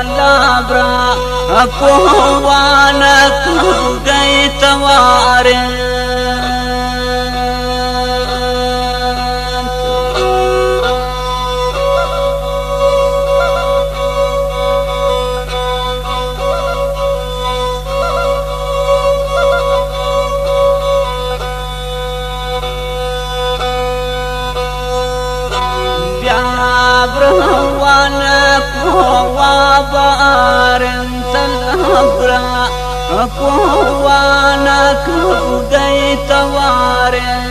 Alabra aku wana kugai tawarin aku wana kugai tawarin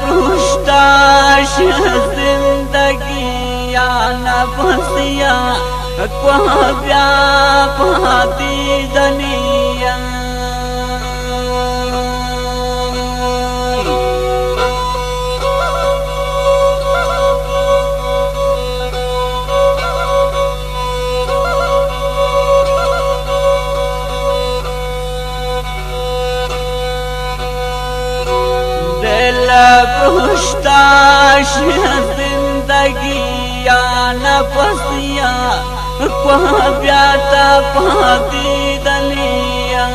पृष्ठाश जिंदगी या नफसिया को व्यापाती दनिया पृष्ठाश जिंदगी या नफसिया को व्यापाती दनिया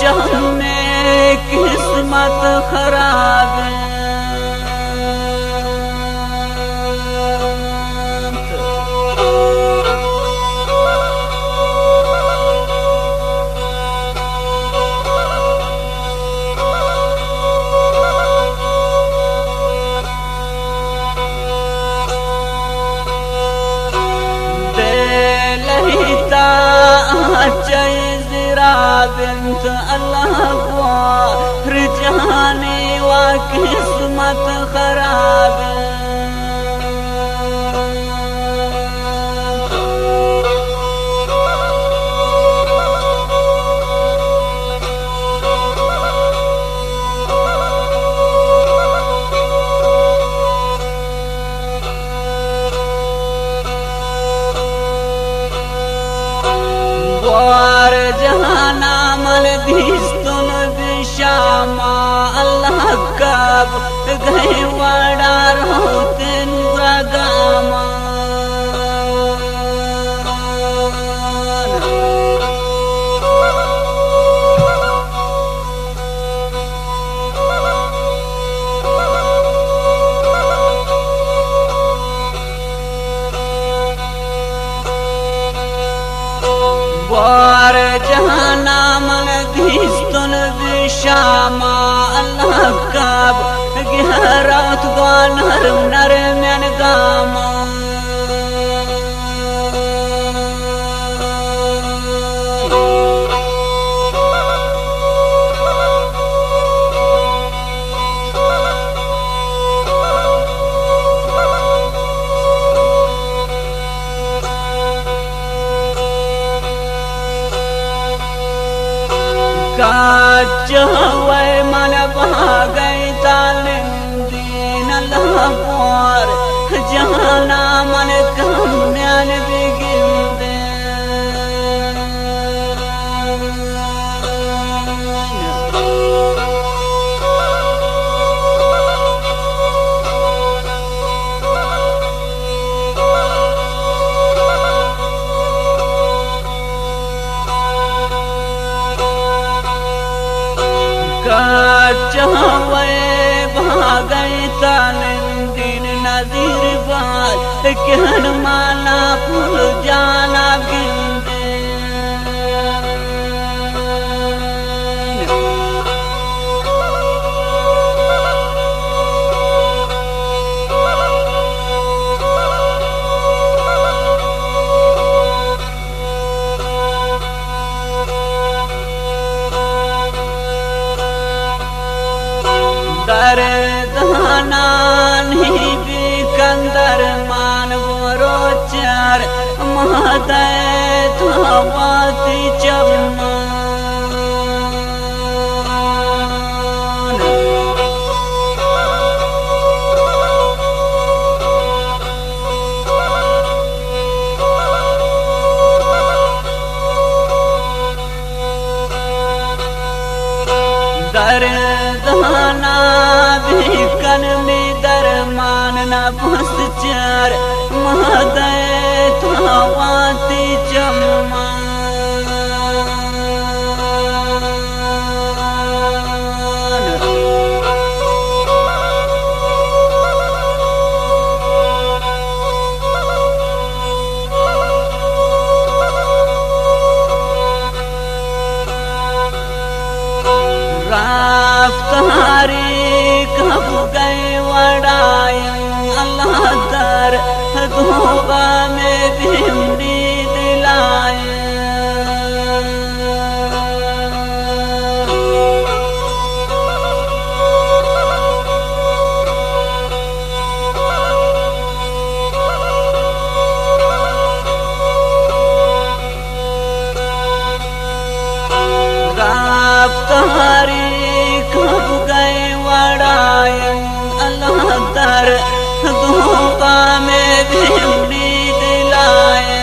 जहने किस्मत खराब बिन्त अल्लाह जाने वा किस्मत खराब वार जहाना मल दिस्तुन दिशामा अल्लाह कब गए वाडार होतेन प्रगामा वार जहाना मन दिस्तुन दिशामा अल्लाह कब गहरात नर नर मन गामा काचवे मन भागई तालिंदीन अल्लाह जहाना मन कम्यान बिगिंदे काचवे भागई तालिंदीन नजीर बाल कहन माला फुल जाना गिंदे दर दानी भी कंदर मान बोरो चार महदय थावाती चम्मा दर दाना भी कन में दरमान न बस चार महदय थावाती चम्मा राफ्तारी कब गए वड़ायं अल्लाह दर धोबा में भिंडी दिलाए राफ्तारी कब गए वड़ायं अल्लाह दर धोबा में भिंडी दिलाए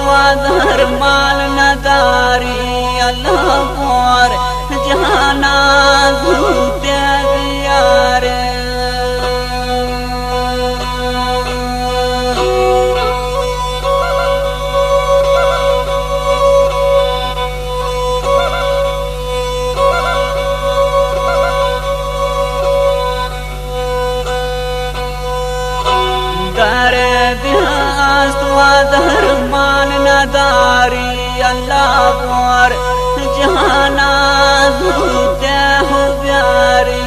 स्वादर मान नदारी अल्लाह पर जहाना झूठे यारे स्वादर मान नदारी अल्लाह पर जहाना झूठे हो प्यारी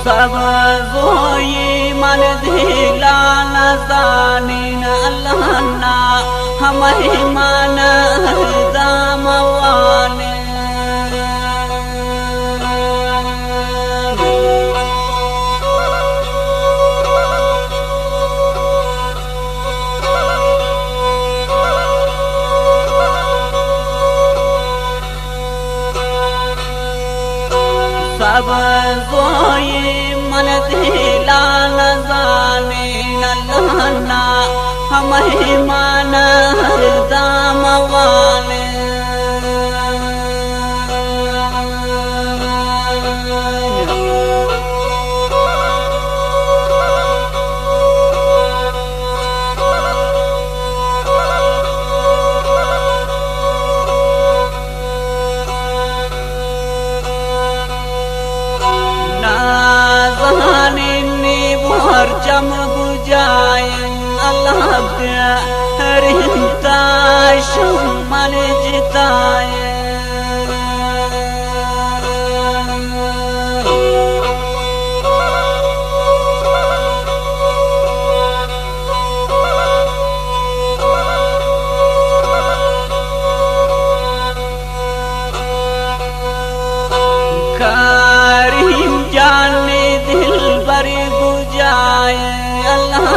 सब जोई मन दिला नजानीन अल्लाह ना हम मन दामवाने सब जोई मन दिला नजाने नल्लाना हम मन दामवाने चम बुझाए अल्लाह रिश्ता मन जिताए करीम जाने दिल बरी बुझाए अल्लाह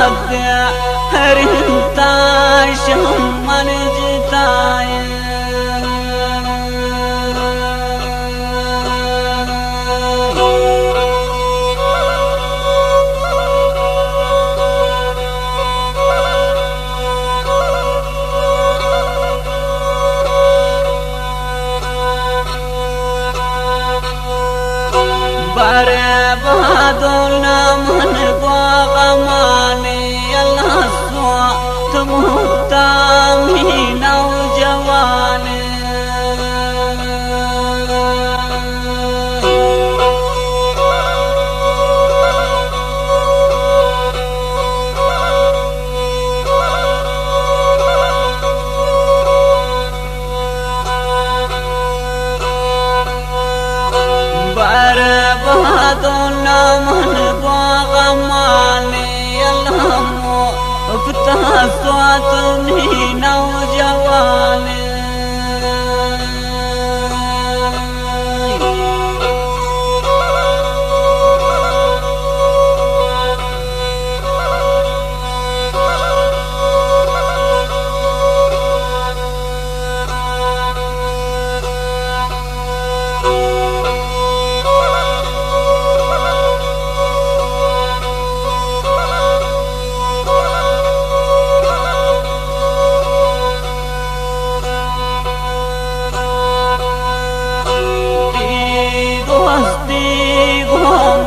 रिश्ता मन जिताए बरे बहादुर मन माने अल्लाह स्वात मुक्ता भी नौजवान बरे बहादुर मन माने अल्लाह स्वात भी नौजवान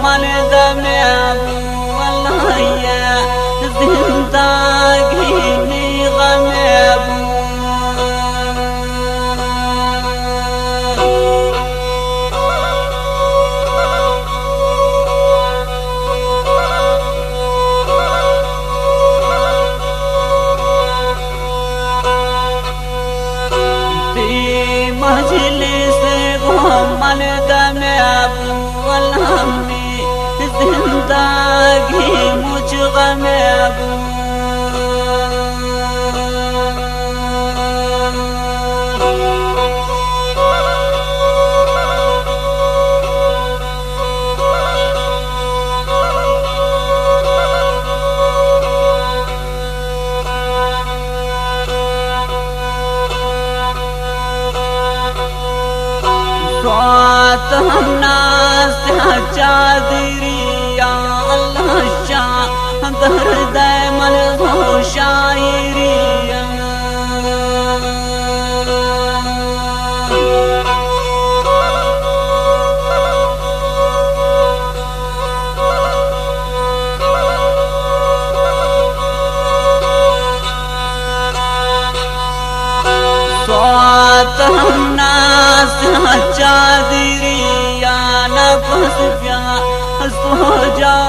मन दमे अल्लाह जिंदगी गमे मजलिस मन दमे जिंदगी मुझ गमे नास चादरिया अल्लाह शाह दर्दय मन हो शायरिया नास चादरिया नफस प्या सो जा